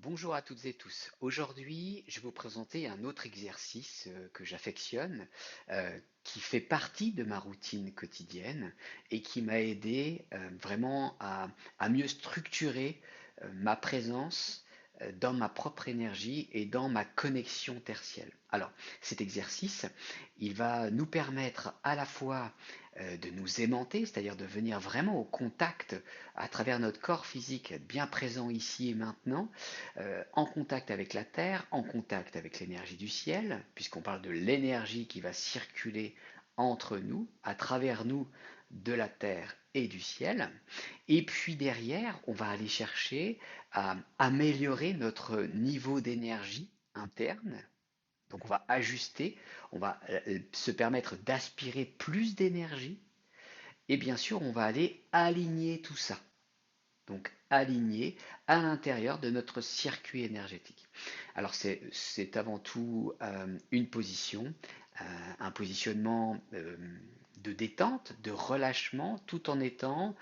Bonjour à toutes et tous. Aujourd'hui, je vais vous présenter un autre exercice que j'affectionne, qui fait partie de ma routine quotidienne et qui m'a aidé vraiment à mieux structurer ma présence dans ma propre énergie et dans ma connexion tertielle. Alors, cet exercice, il va nous permettre à la fois de nous aimanter, c'est-à-dire de venir vraiment au contact à travers notre corps physique, être bien présent ici et maintenant, en contact avec la Terre, en contact avec l'énergie du ciel, puisqu'on parle de l'énergie qui va circuler entre nous, à travers nous, de la Terre et du ciel. Et puis derrière, on va aller chercher à améliorer notre niveau d'énergie interne. Donc on va ajuster, on va se permettre d'aspirer plus d'énergie. Et bien sûr, on va aller aligner tout ça. Donc aligné à l'intérieur de notre circuit énergétique. Alors c'est avant tout une position, un positionnement de détente, de relâchement, tout en étant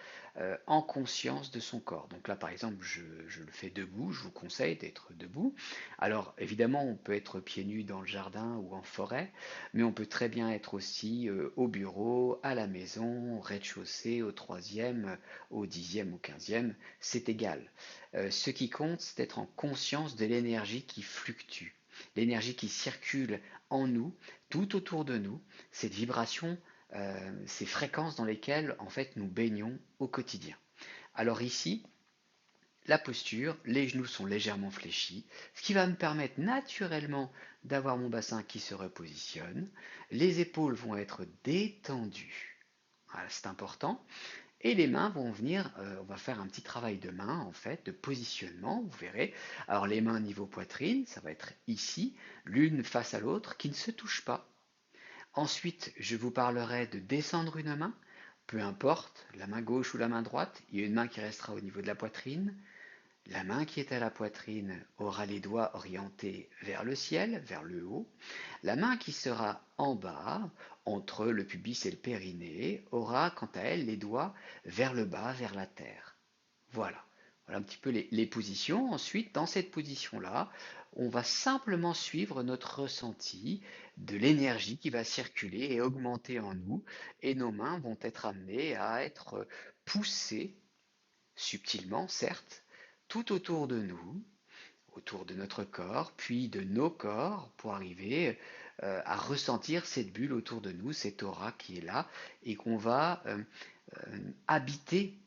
en conscience de son corps. Donc là, par exemple, je le fais debout, je vous conseille d'être debout. Alors évidemment, on peut être pieds nus dans le jardin ou en forêt, mais on peut très bien être aussi au bureau, à la maison, au rez-de-chaussée, au troisième, au dixième, au quinzième, c'est égal. Ce qui compte, c'est d'être en conscience de l'énergie qui fluctue, l'énergie qui circule en nous, tout autour de nous, cette vibration, ces fréquences dans lesquelles en fait nous baignons au quotidien. Alors ici, la posture, les genoux sont légèrement fléchis, ce qui va me permettre naturellement d'avoir mon bassin qui se repositionne. Les épaules vont être détendues. Voilà, c'est important. Et les mains vont venir, on va faire un petit travail de main en fait, de positionnement, vous verrez. Alors les mains niveau poitrine, ça va être ici, l'une face à l'autre, qui ne se touchent pas. Ensuite, je vous parlerai de descendre une main, peu importe, la main gauche ou la main droite, il y a une main qui restera au niveau de la poitrine. La main qui est à la poitrine aura les doigts orientés vers le ciel, vers le haut. La main qui sera en bas, entre le pubis et le périnée, aura quant à elle les doigts vers le bas, vers la terre. Voilà. Voilà un petit peu les positions. Ensuite, dans cette position-là, on va simplement suivre notre ressenti de l'énergie qui va circuler et augmenter en nous, et nos mains vont être amenées à être poussées, subtilement certes, tout autour de nous, autour de notre corps, puis de nos corps, pour arriver à ressentir cette bulle autour de nous, cette aura qui est là, et qu'on va habiter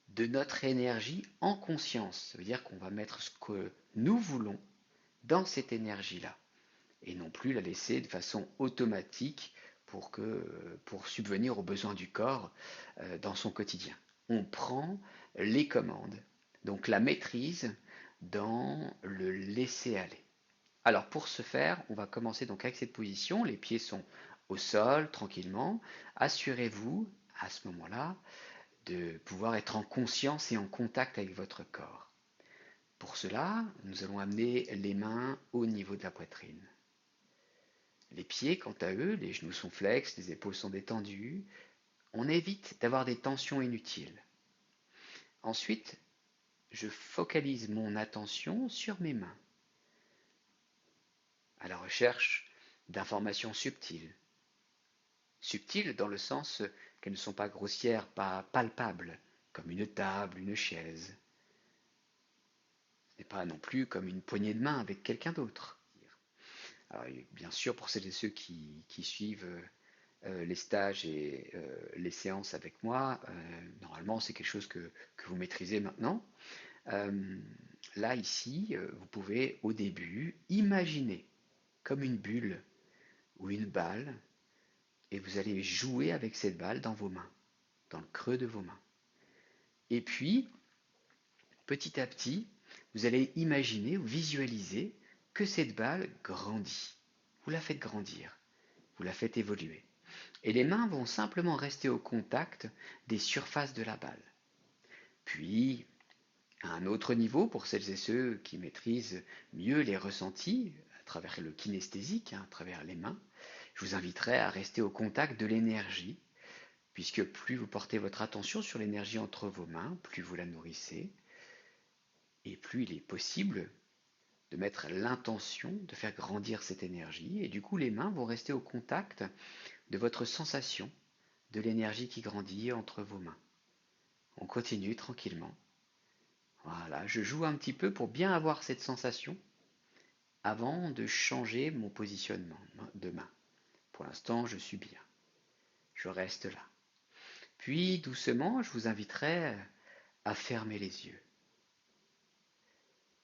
de notre énergie en conscience. Ça veut dire qu'on va mettre ce que nous voulons dans cette énergie-là, et non plus la laisser de façon automatique pour subvenir aux besoins du corps dans son quotidien. On prend les commandes, donc la maîtrise dans le laisser aller. Alors pour ce faire, on va commencer donc avec cette position, les pieds sont au sol tranquillement. Assurez-vous à ce moment-là de pouvoir être en conscience et en contact avec votre corps. Pour cela, nous allons amener les mains au niveau de la poitrine. Les pieds, quant à eux, les genoux sont flex, les épaules sont détendues. On évite d'avoir des tensions inutiles. Ensuite, je focalise mon attention sur mes mains, à la recherche d'informations subtiles. Subtiles dans le sens qu'elles ne sont pas grossières, pas palpables, comme une table, une chaise. Ce n'est pas non plus comme une poignée de main avec quelqu'un d'autre. Alors, bien sûr, pour celles et ceux qui suivent les stages et les séances avec moi, normalement c'est quelque chose que vous maîtrisez maintenant. Euh, Là, ici, vous pouvez au début imaginer comme une bulle ou une balle et vous allez jouer avec cette balle dans vos mains, dans le creux de vos mains. Et puis, petit à petit, vous allez imaginer ou visualiser que cette balle grandit. Vous la faites grandir, vous la faites évoluer. Et les mains vont simplement rester au contact des surfaces de la balle. Puis, à un autre niveau, pour celles et ceux qui maîtrisent mieux les ressentis, à travers le kinesthésique, à travers les mains, je vous inviterai à rester au contact de l'énergie, puisque plus vous portez votre attention sur l'énergie entre vos mains, plus vous la nourrissez, Et plus il est possible de mettre l'intention de faire grandir cette énergie. Et du coup, les mains vont rester au contact de votre sensation, de l'énergie qui grandit entre vos mains. On continue tranquillement. Voilà, je joue un petit peu pour bien avoir cette sensation avant de changer mon positionnement de main. Pour l'instant, je suis bien. Je reste là. Puis, doucement, je vous inviterai à fermer les yeux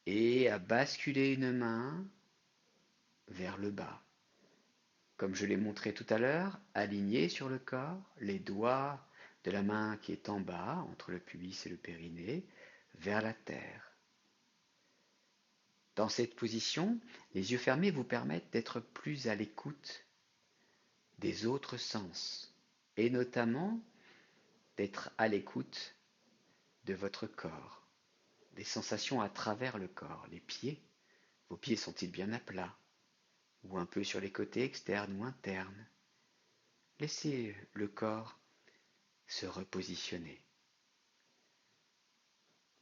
et à basculer une main vers le bas. Comme je l'ai montré tout à l'heure, alignée sur le corps, les doigts de la main qui est en bas, entre le pubis et le périnée, vers la terre. Dans cette position, les yeux fermés vous permettent d'être plus à l'écoute des autres sens, et notamment d'être à l'écoute de votre corps, des sensations à travers le corps, les pieds. Vos pieds sont-ils bien à plat, ou un peu sur les côtés externes ou internes? Laissez le corps se repositionner.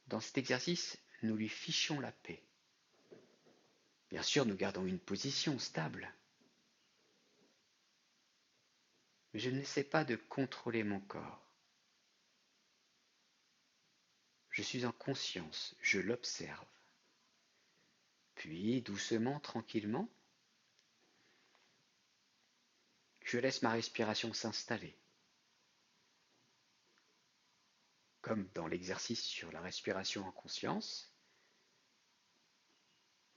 Dans cet exercice, nous lui fichons la paix. Bien sûr, nous gardons une position stable, mais je n'essaie pas de contrôler mon corps. Je suis en conscience, je l'observe. Puis, doucement, tranquillement, je laisse ma respiration s'installer. Comme dans l'exercice sur la respiration en conscience,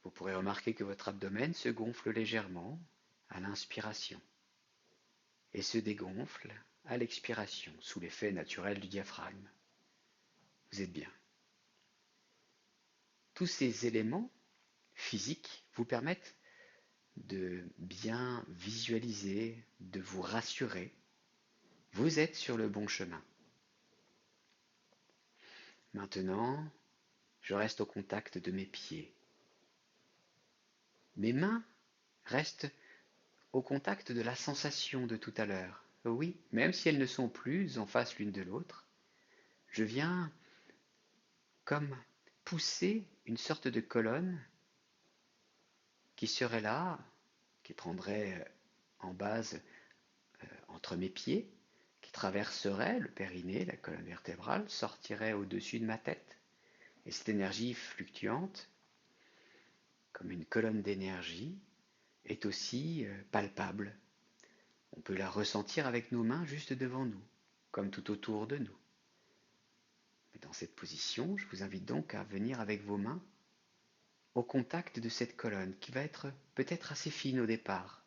vous pourrez remarquer que votre abdomen se gonfle légèrement à l'inspiration et se dégonfle à l'expiration sous l'effet naturel du diaphragme. Vous êtes bien. Tous ces éléments physiques vous permettent de bien visualiser, de vous rassurer. Vous êtes sur le bon chemin. Maintenant, je reste au contact de mes pieds. Mes mains restent au contact de la sensation de tout à l'heure. Oui, même si elles ne sont plus en face l'une de l'autre, je viens comme pousser une sorte de colonne qui serait là, qui prendrait en base entre mes pieds, qui traverserait le périnée, la colonne vertébrale, sortirait au-dessus de ma tête. Et cette énergie fluctuante, comme une colonne d'énergie, est aussi palpable. On peut la ressentir avec nos mains juste devant nous, comme tout autour de nous. Mais dans cette position, je vous invite donc à venir avec vos mains au contact de cette colonne qui va être peut-être assez fine au départ.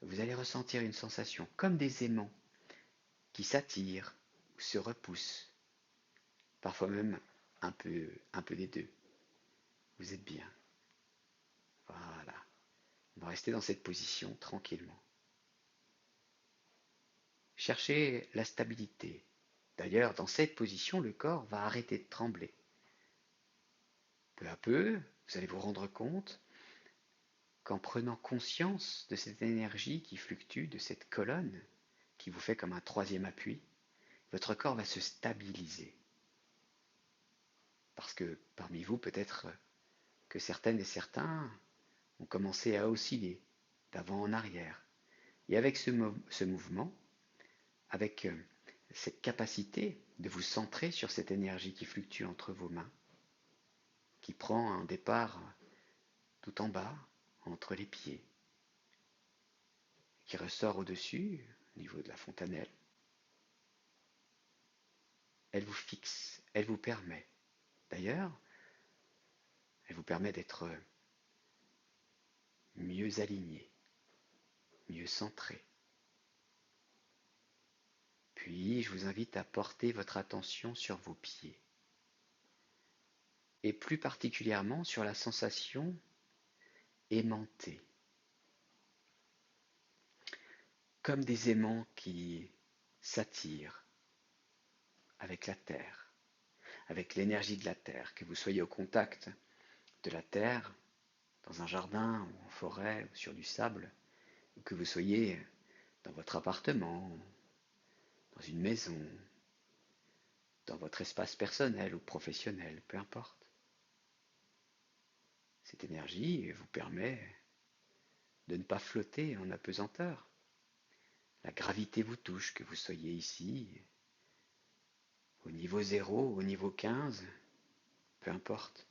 Vous allez ressentir une sensation comme des aimants qui s'attirent ou se repoussent, parfois même un peu des deux. Vous êtes bien. Voilà. On va rester dans cette position tranquillement. Cherchez la stabilité. D'ailleurs, dans cette position, le corps va arrêter de trembler. Peu à peu, vous allez vous rendre compte qu'en prenant conscience de cette énergie qui fluctue, de cette colonne qui vous fait comme un troisième appui, votre corps va se stabiliser. Parce que parmi vous, peut-être que certaines et certains ont commencé à osciller d'avant en arrière. Et avec ce mouvement, avec cette capacité de vous centrer sur cette énergie qui fluctue entre vos mains, qui prend un départ tout en bas, entre les pieds, qui ressort au-dessus, au niveau de la fontanelle, elle vous fixe, elle vous permet. D'ailleurs, elle vous permet d'être mieux aligné, mieux centré. Puis, je vous invite à porter votre attention sur vos pieds, et plus particulièrement sur la sensation aimantée, comme des aimants qui s'attirent avec la terre, avec l'énergie de la terre, que vous soyez au contact de la terre, dans un jardin ou en forêt ou sur du sable, ou que vous soyez dans votre appartement, dans une maison, dans votre espace personnel ou professionnel, peu importe. Cette énergie vous permet de ne pas flotter en apesanteur. La gravité vous touche, que vous soyez ici, au niveau 0, au niveau 15, peu importe.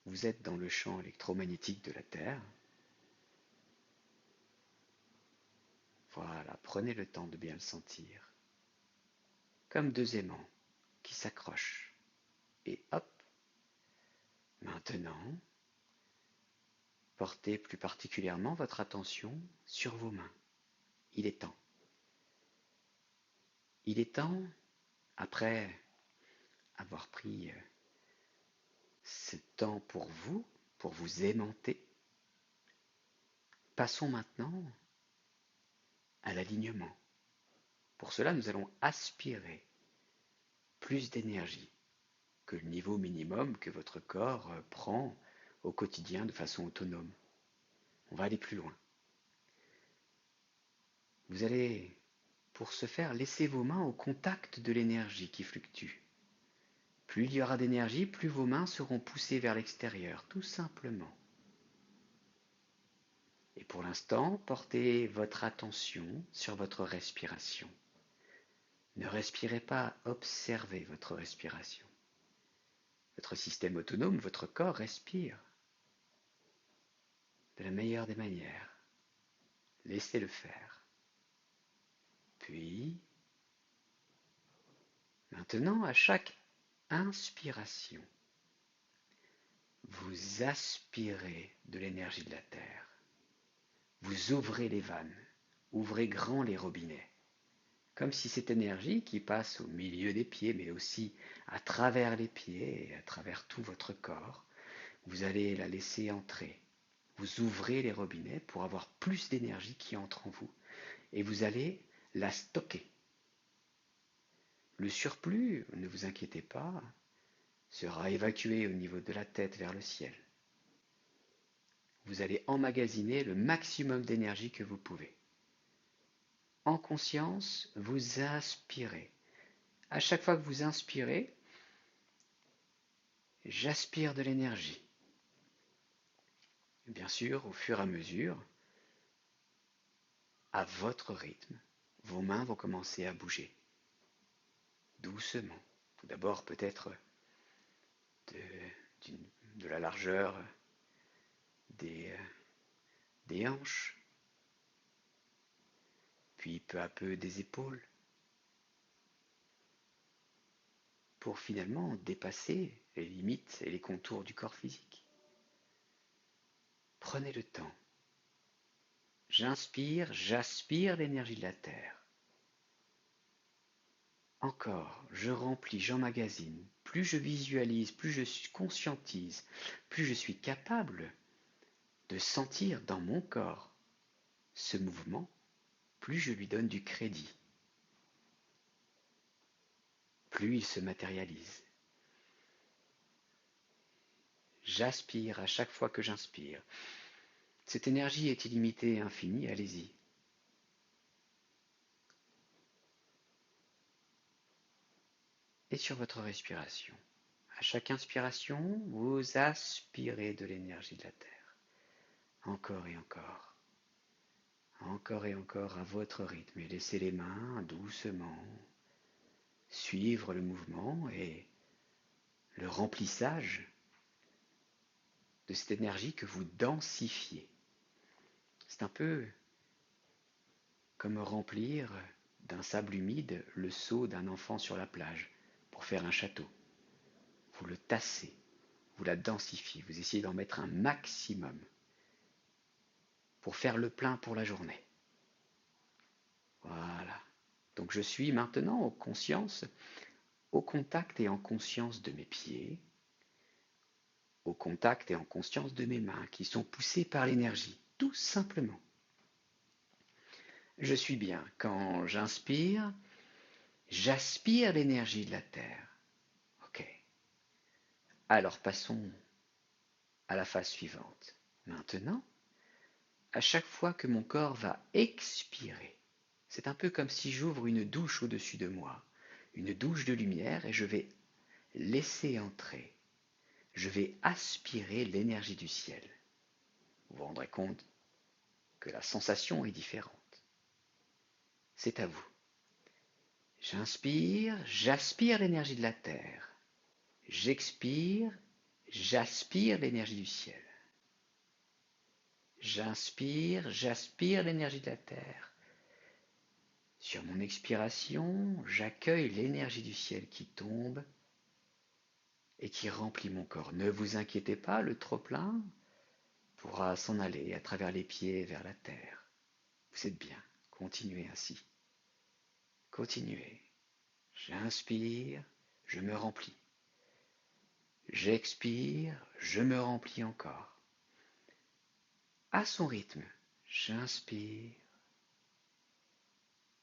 Vous êtes dans le champ électromagnétique de la Terre. Voilà, prenez le temps de bien le sentir. Comme deux aimants qui s'accrochent. Et hop, maintenant, portez plus particulièrement votre attention sur vos mains. Il est temps. Il est temps, après avoir pris ce temps pour vous aimanter, passons maintenant à l'alignement. Pour cela, nous allons aspirer plus d'énergie que le niveau minimum que votre corps prend au quotidien de façon autonome. On va aller plus loin. Vous allez, pour ce faire, laisser vos mains au contact de l'énergie qui fluctue. Plus il y aura d'énergie, plus vos mains seront poussées vers l'extérieur, tout simplement. Et pour l'instant, portez votre attention sur votre respiration. Ne respirez pas, observez votre respiration. Votre système autonome, votre corps respire de la meilleure des manières. Laissez-le faire. Puis, maintenant, à chaque inspiration, vous aspirez de l'énergie de la Terre. Vous ouvrez les vannes, ouvrez grand les robinets, comme si cette énergie qui passe au milieu des pieds, mais aussi à travers les pieds et à travers tout votre corps, vous allez la laisser entrer. Vous ouvrez les robinets pour avoir plus d'énergie qui entre en vous et vous allez la stocker. Le surplus, ne vous inquiétez pas, sera évacué au niveau de la tête vers le ciel. Vous allez emmagasiner le maximum d'énergie que vous pouvez. En conscience, vous inspirez. À chaque fois que vous inspirez, j'aspire de l'énergie. Bien sûr, au fur et à mesure, à votre rythme, vos mains vont commencer à bouger. Doucement. Tout d'abord, peut-être de la largeur des hanches, puis peu à peu des épaules, pour finalement dépasser les limites et les contours du corps physique. Prenez le temps. J'inspire, j'aspire l'énergie de la Terre. Encore, je remplis, j'emmagasine. Plus je visualise, plus je conscientise, plus je suis capable de sentir dans mon corps ce mouvement, plus je lui donne du crédit, plus il se matérialise. J'aspire à chaque fois que j'inspire. Cette énergie est illimitée et infinie, allez-y. Et sur votre respiration. À chaque inspiration, vous aspirez de l'énergie de la Terre. Encore et encore. Encore et encore à votre rythme. Et laissez les mains doucement suivre le mouvement et le remplissage de cette énergie que vous densifiez. C'est un peu comme remplir d'un sable humide le seau d'un enfant sur la plage pour faire un château. Vous le tassez, vous la densifiez, vous essayez d'en mettre un maximum pour faire le plein pour la journée. Voilà. Donc je suis maintenant en conscience, au contact et en conscience de mes pieds, au contact et en conscience de mes mains qui sont poussées par l'énergie, tout simplement. Je suis bien. Quand j'inspire, j'aspire l'énergie de la Terre. Ok. Alors passons à la phase suivante. Maintenant, à chaque fois que mon corps va expirer, c'est un peu comme si j'ouvre une douche au-dessus de moi, une douche de lumière, et je vais laisser entrer. je vais aspirer l'énergie du ciel. Vous vous rendrez compte que la sensation est différente. C'est à vous. J'inspire, j'aspire l'énergie de la terre. J'expire, j'aspire l'énergie du ciel. J'inspire, j'aspire l'énergie de la terre. Sur mon expiration, j'accueille l'énergie du ciel qui tombe et qui remplit mon corps. Ne vous inquiétez pas, le trop-plein pourra s'en aller à travers les pieds vers la terre. Vous êtes bien, continuez ainsi. Continuez. J'inspire, je me remplis. J'expire, je me remplis encore. À son rythme, j'inspire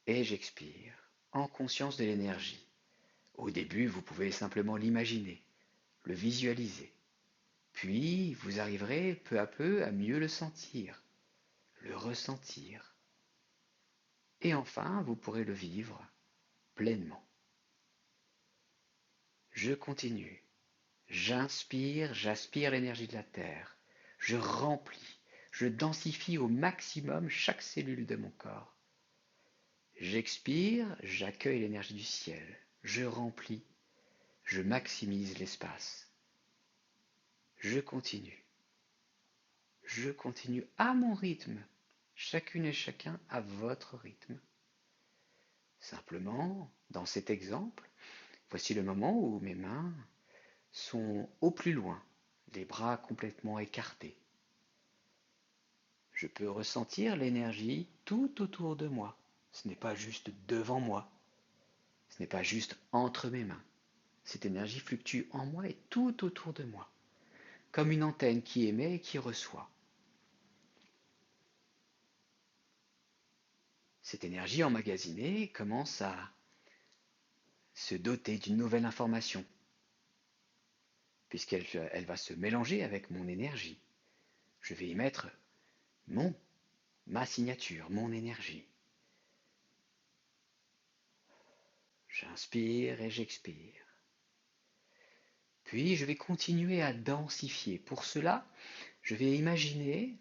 et j'expire, en conscience de l'énergie. Au début, vous pouvez simplement l'imaginer, le visualiser. Puis, vous arriverez peu à peu à mieux le sentir, le ressentir. Et enfin, vous pourrez le vivre pleinement. Je continue. J'inspire, j'aspire l'énergie de la terre. Je remplis, je densifie au maximum chaque cellule de mon corps. J'expire, j'accueille l'énergie du ciel. Je remplis, je maximise l'espace. Je continue. Je continue à mon rythme, chacune et chacun à votre rythme. Simplement, dans cet exemple, voici le moment où mes mains sont au plus loin, les bras complètement écartés. Je peux ressentir l'énergie tout autour de moi. Ce n'est pas juste devant moi, ce n'est pas juste entre mes mains. Cette énergie fluctue en moi et tout autour de moi, comme une antenne qui émet et qui reçoit. Cette énergie emmagasinée commence à se doter d'une nouvelle information, puisqu'elle va se mélanger avec mon énergie. Je vais y mettre ma signature, mon énergie. J'inspire et j'expire. Puis je vais continuer à densifier. Pour cela, je vais imaginer,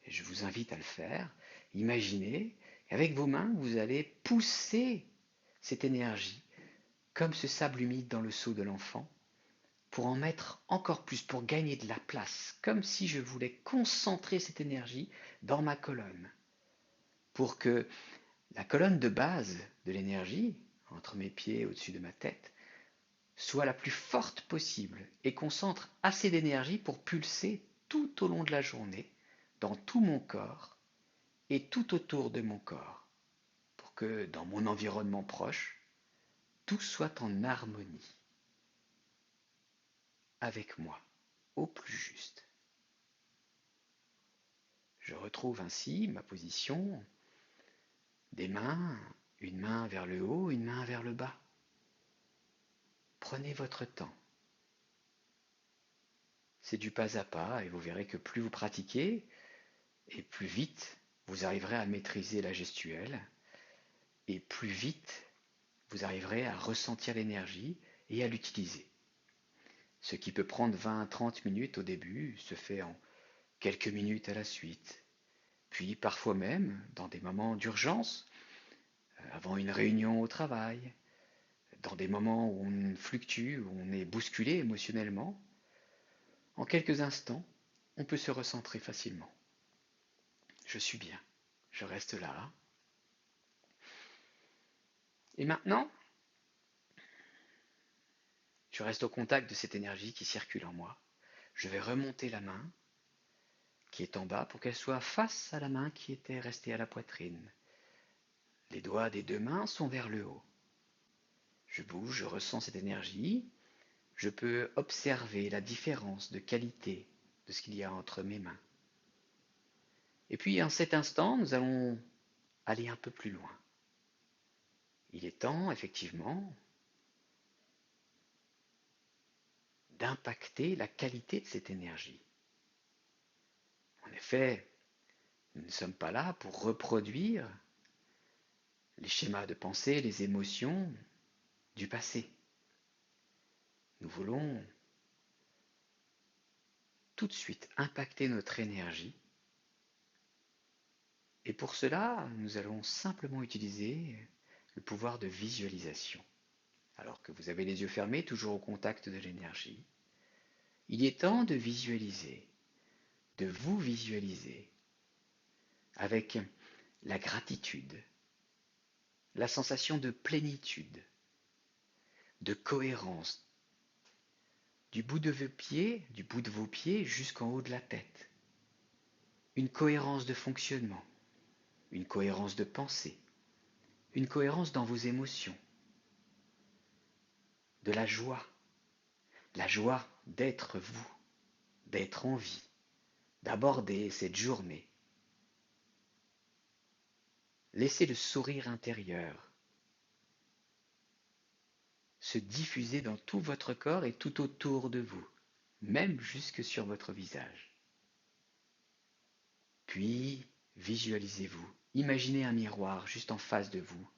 et je vous invite à le faire, imaginez qu'avec vos mains, vous allez pousser cette énergie, comme ce sable humide dans le seau de l'enfant, pour en mettre encore plus, pour gagner de la place, comme si je voulais concentrer cette énergie dans ma colonne, pour que la colonne de base de l'énergie, entre mes pieds au-dessus de ma tête, soit la plus forte possible et concentre assez d'énergie pour pulser tout au long de la journée, dans tout mon corps et tout autour de mon corps, pour que dans mon environnement proche, tout soit en harmonie avec moi, au plus juste. Je retrouve ainsi ma position des mains, une main vers le haut, une main vers le bas. Prenez votre temps. C'est du pas à pas et vous verrez que plus vous pratiquez et plus vite vous arriverez à maîtriser la gestuelle et plus vite vous arriverez à ressentir l'énergie et à l'utiliser. Ce qui peut prendre 20-30 minutes au début se fait en quelques minutes à la suite. Puis parfois même, dans des moments d'urgence, avant une réunion au travail, dans des moments où on fluctue, où on est bousculé émotionnellement, en quelques instants, on peut se recentrer facilement. Je suis bien, je reste là. Et maintenant, je reste au contact de cette énergie qui circule en moi. Je vais remonter la main qui est en bas pour qu'elle soit face à la main qui était restée à la poitrine. Les doigts des deux mains sont vers le haut. Je bouge, je ressens cette énergie. Je peux observer la différence de qualité de ce qu'il y a entre mes mains. Et puis en cet instant, nous allons aller un peu plus loin. Il est temps, effectivement, d'impacter la qualité de cette énergie. En effet, nous ne sommes pas là pour reproduire les schémas de pensée, les émotions du passé. Nous voulons tout de suite impacter notre énergie. Et pour cela, nous allons simplement utiliser le pouvoir de visualisation. Alors que vous avez les yeux fermés, toujours au contact de l'énergie, il est temps de visualiser, de vous visualiser avec la gratitude, la sensation de plénitude, de cohérence, du bout de vos pieds jusqu'en haut de la tête. Une cohérence de fonctionnement, une cohérence de pensée, une cohérence dans vos émotions, de la joie d'être vous, d'être en vie, d'aborder cette journée. Laissez le sourire intérieur se diffuser dans tout votre corps et tout autour de vous, même jusque sur votre visage. Puis, visualisez-vous, imaginez un miroir juste en face de vous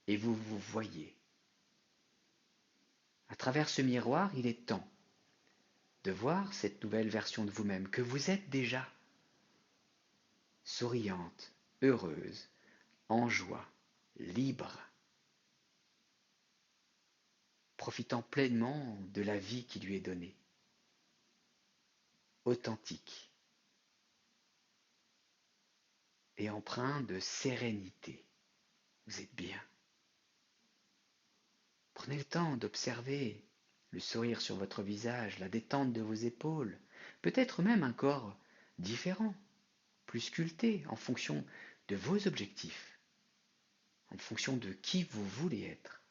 et vous vous voyez. À travers ce miroir, il est temps de voir cette nouvelle version de vous-même que vous êtes déjà, souriante, heureuse, en joie, libre, profitant pleinement de la vie qui lui est donnée, authentique et empreint de sérénité. Vous êtes bien. Prenez le temps d'observer le sourire sur votre visage, la détente de vos épaules, peut-être même un corps différent, plus sculpté en fonction de vos objectifs, en fonction de qui vous voulez être.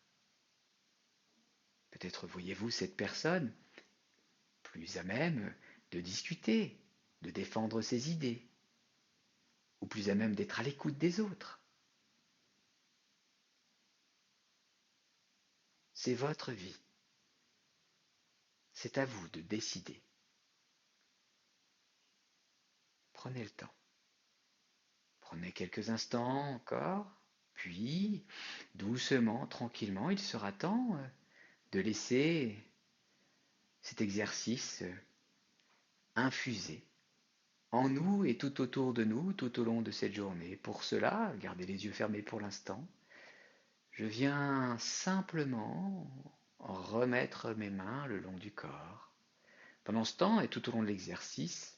Peut-être voyez-vous cette personne plus à même de discuter, de défendre ses idées, ou plus à même d'être à l'écoute des autres. C'est votre vie. C'est à vous de décider. Prenez le temps. Prenez quelques instants encore, puis doucement, tranquillement, il sera temps de laisser cet exercice infuser en nous et tout autour de nous tout au long de cette journée. Pour cela, gardez les yeux fermés pour l'instant. Je viens simplement remettre mes mains le long du corps. Pendant ce temps et tout au long de l'exercice,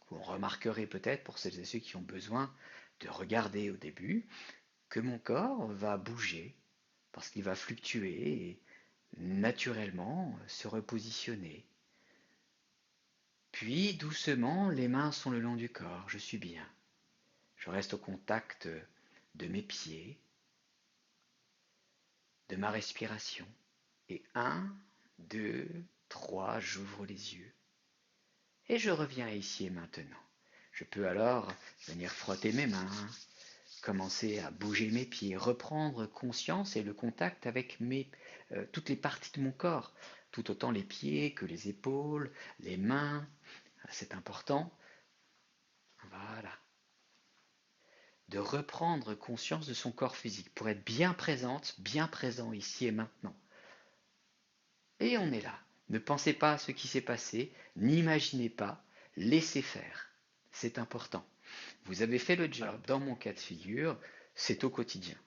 vous remarquerez peut-être pour celles et ceux qui ont besoin de regarder au début que mon corps va bouger parce qu'il va fluctuer et naturellement se repositionner. Puis doucement, les mains sont le long du corps, je suis bien. Je reste au contact de mes pieds, de ma respiration. Et 1, 2, 3, j'ouvre les yeux. Et je reviens ici et maintenant. Je peux alors venir frotter mes mains, commencer à bouger mes pieds, reprendre conscience et le contact avec toutes les parties de mon corps, tout autant les pieds que les épaules, les mains, c'est important. Voilà. De reprendre conscience de son corps physique pour être bien présente, bien présent ici et maintenant. Et on est là. Ne pensez pas à ce qui s'est passé, n'imaginez pas, laissez faire. C'est important. Vous avez fait le job. Dans mon cas de figure, c'est au quotidien.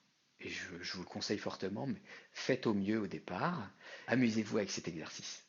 Et je vous le conseille fortement, mais faites au mieux au départ. Amusez-vous avec cet exercice.